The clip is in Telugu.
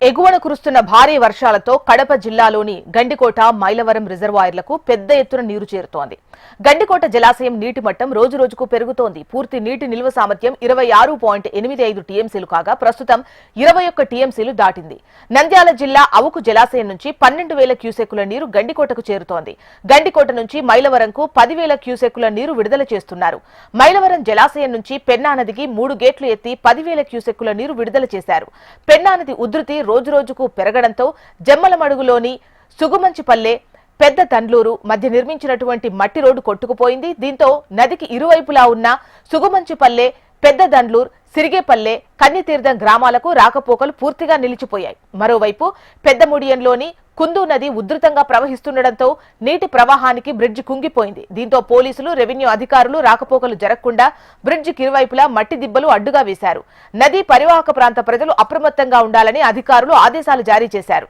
ఎగువన కురుస్తున్న భారీ వర్షాలతో కడప జిల్లాలోని గండికోట మైలవరం రిజర్వాయర్లకు పెద్ద ఎత్తున నీరు చేరుతోంది. గండికోట జలాశయం నీటి మట్టం రోజురోజుకు పెరుగుతోంది. పూర్తి నీటి నిల్వ సామర్థ్యం 26.85 టీఎంసీలు కాగా ప్రస్తుతం 21 టీఎంసీలు దాటింది. నంద్యాల జిల్లా అవుకు జలాశయం నుంచి 12,000 క్యూసెక్కుల నీరు గండికోటకు చేరుతోంది. గండికోట నుంచి మైలవరంకు 10,000 క్యూసెక్కుల నీరు విడుదల చేస్తున్నారు. మైలవరం జలాశయం నుంచి పెన్నా నదికి 3 గేట్లు ఎత్తి 10,000 క్యూసెక్కుల నీరు విడుదల చేశారు. పెన్నా నది ఉధృతి రోజురోజుకు పెరగడంతో జమ్మలమడుగులోని సుగుమంచిపల్లె పెద్ద తండ్లూరు మధ్య నిర్మించినటువంటి మట్టి రోడ్డు కొట్టుకుపోయింది. దీంతో నదికి ఇరువైపులా ఉన్న సుగుమంచిపల్లె పెద్ద దండ్లూరు సిరిగేపల్లె కన్నితీర్థం గ్రామాలకు రాకపోకలు పూర్తిగా నిలిచిపోయాయి. మరోవైపు పెద్దముడియంలోని కుందు నది ఉధృతంగా ప్రవహిస్తుండటంతో నీటి ప్రవాహానికి బ్రిడ్జి కుంగిపోయింది. దీంతో పోలీసులు రెవెన్యూ అధికారులు రాకపోకలు జరగకుండా బ్రిడ్జికి ఇరువైపులా మట్టి దిబ్బలు అడ్డుగా వేశారు. నదీ పరివాహక ప్రాంత ప్రజలు అప్రమత్తంగా ఉండాలని అధికారులు ఆదేశాలు జారీ చేశారు.